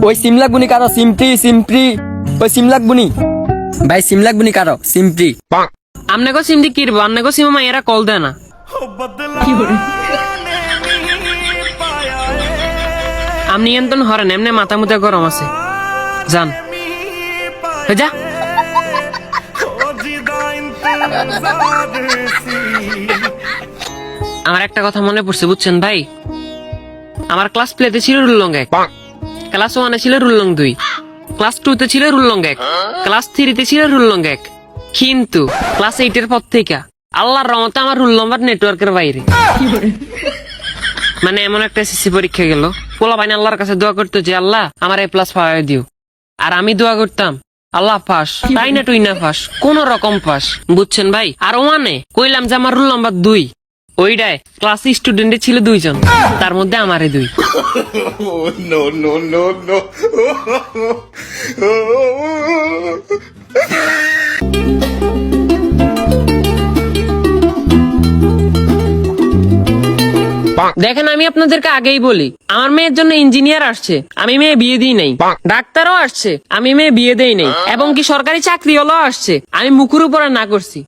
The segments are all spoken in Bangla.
ওই সিম লাগবো নি কারো? সিমপ্রি ওই সিম লাগবো নি ভাই? সিম লাগবো নি কারো? সিমপ্রি আমনে গো সিম দি কিরব, আমনে গো সিম মাইয়েরা কল দেয় না। আপনি এন্তন হরেন, এমনি মাথা মুথা গরম আছে, যান যা। আমার একটা কথা মনে পড়ছে বুঝছেন ভাই, আমার ক্লাস প্লেতে ছিল রুল লং 1, ক্লাস 1 ছিল রুল লং 2, ক্লাস 2 তে ছিল রুল লং 1, ক্লাস 3 তে ছিল রুল লং 1, কিন্তু ক্লাস 8 এর পর থেকে আল্লাহর রহমতে আমার রুল নাম্বার নেটওয়ার্কের বাইরে। মানে এমন একটা এসএসসি পরীক্ষা গেল, পোলা ভাই আল্লাহর কাছে দোয়া করতো যে আল্লাহ আমার A+ পাওয়াই দিও, আর আমি দোয়া করতাম আল্লাহ পাস, তাই না টুই না পাস, কোন রকম পাস, বুঝছেন ভাই। আর ওয়ানে কইলাম যে আমার রুল নাম্বার 2, ওইটায় ক্লাস স্টুডেন্টে ছিল 2 জন, তার মধ্যে আমারে 2। দেখেন আমি আপনাদেরকে আগেই বলি, আমার মেয়ের জন্য ইঞ্জিনিয়ার আসছে, আমি মেয়ে বিয়ে দিই নাই। ডাক্তারও আসছে, আমি মেয়ে বিয়ে দেই নাই। এবং কি সরকারি চাকরিওয়ালা আসছে, আমি মুখের উপরে না করছি।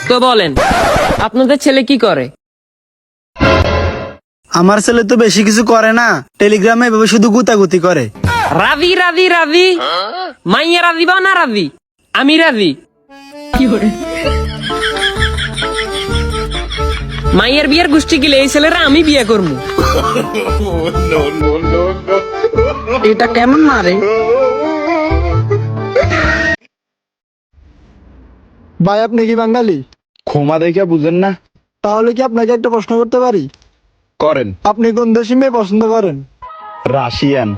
তো বলেন আপনাদের ছেলে কি করে? আমার ছেলে তো বেশি কিছু করে না, টেলিগ্রামে এভাবে শুধু গুতাগুতি করে। রাজি রাজি রাজি, মাইয়া রাজি বা না রাজি? আমি রাজি। মাইয়ের বিয়ের গোষ্ঠী গেলে এই ছেলেরা আমি বিয়ে করবো। এটা কেমন মারে? ভাই আপনি কি বাঙালি? ক্ষমা দেখে বুঝেন না? তাহলে কি আপনাকে একটা প্রশ্ন করতে পারি? করেন। আপনি কোন দেশি মেয়ে পছন্দ করেন? রাশিয়ান।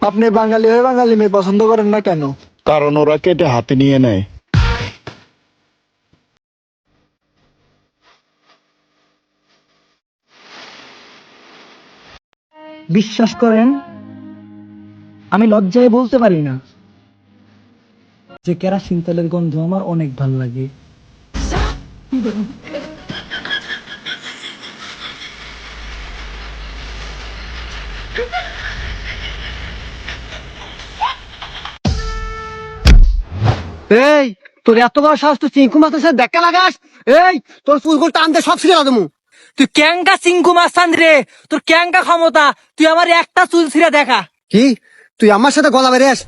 আপনি বাঙালি হয়ে বাঙালি মেয়ে পছন্দ করেন না কেন? কারণ ওরা কেটে হাতে নিয়ে নেয়। বিশ্বাস করেন আমি লজ্জায় বলতে পারি না যে কেরাসিন তেলের গন্ধ আমার অনেক ভাল লাগে। এই তোর এত বড় সাহস, তুই চিঙ্কু মাছের সাথে দেখা লাগাস? এই তোর ফুলগুলো টান দে, সব ছিঁড়ে দেবো। তুই ক্যাঙ্কা চিঙ্কু মাছ টান রে, তোর ক্যাঙ্কা ক্ষমতা, তুই আমার একটা চুল ছিঁড়ে দেখা। কি তুই আমার সাথে গলা বেরিয়ে আস?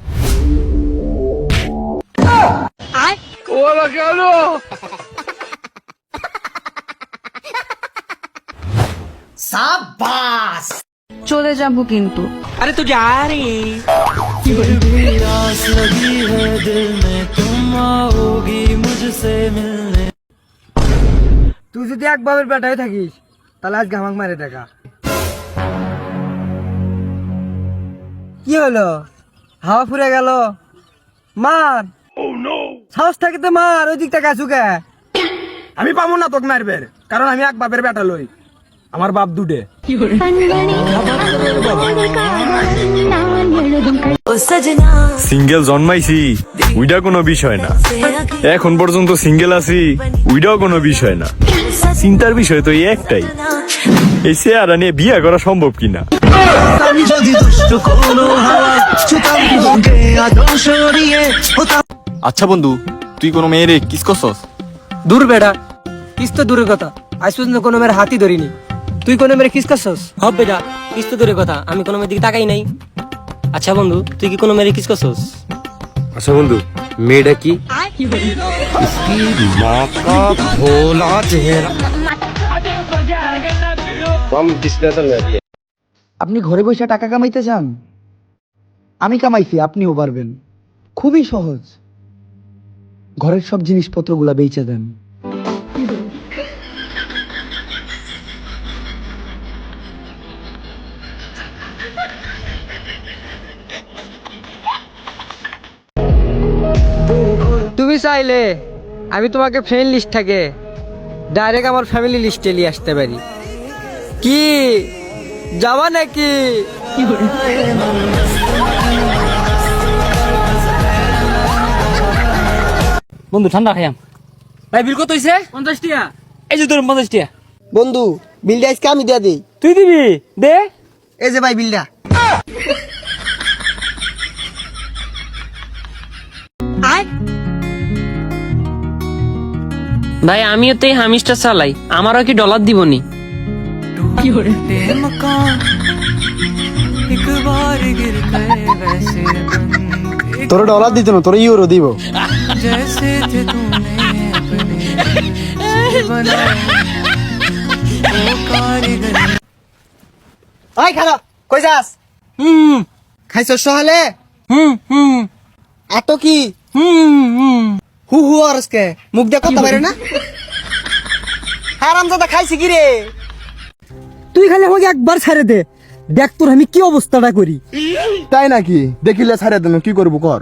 চলে যাবো কিন্তু। আরে তুই যা রে। তুই যদি এক বাবের বেটায় থাকিস তাহলে আজকে আমাকে মারে দেখা। কি হলো? হাওয়া ফুরে গেল? মার, সাহস থাকে তো মার। ওই দিকটা গাছুকে আমি পাবো না তোকে মারবে, কারণ আমি এক বাপের বেটা লই, আমার বাপ দুটে। সিঙ্গেল জন্মাইছি ওইটা কোনো বিষয় না, এখন পর্যন্ত সিঙ্গেল আছি ওইটাও কোনো বিষয় না। চিন্তার বিষয় তো এই একটাই, এই চেহারা নিয়ে বিয়ে করা সম্ভব কিনা। আচ্ছা বন্ধু, তুই কোনো মেয়েরে কিস করছস? দূর বেটা, কিস তো দূরের কথা, আজ পর্যন্ত কোনো মেয়ের হাতই ধরিনি। তুই কোনো মেয়ের কিস করছস? হব বেটা, কিস তো দূরের কথা, আমি কোনো মেয়ের দিকে তাকাই নাই। আচ্ছা বন্ধু, তুই কি কোনো মেয়ের কিস করছস? আচ্ছা বন্ধু, মেয়েটা কি? আপনি ঘরে বসে টাকা কামাইতে চান? আমি কামাইছি, আপনিও পারবেন। খুবই সহজ, ঘরের সব জিনিসপত্রগুলা বেচে দেন। তুমি চাইলে আমি তোমাকে ফ্রেন্ড লিস্ট থেকে ডাইরেক্ট আমার ফ্যামিলি লিস্টে নিয়ে আসতে পারি। কি যাবা নাকি? বন্ধু ঠান্ডা খাইয়াম। ভাই বিল কত হইছে? 50 টাকা। এই যে ধরুন 50 টাকা। বন্ধু বিলটা আজকে আমি দিয়ে দিই। তুই দিবি দে। এই যে ভাই বিলটা। ভাই আমিও তো এই হামিসটা চালাই, আমারও কি ডলার দিবনি? তোর ডলার দিত না, তোর ইউরো দিব। ভাই খালো কই যাস? খাইছ সহালে? এত কি হু হু আর আজকে মুখ দিয়ে কথা বাইরে না? হারামজাদা খাইছি কি রে? তুই খালি আমাকে একবার ছেড়ে দে, দেখ তোর আমি কি অবস্থাটা করি। তাই নাকি? দেখিলে ছাড়ে দেন, কি করবো কর।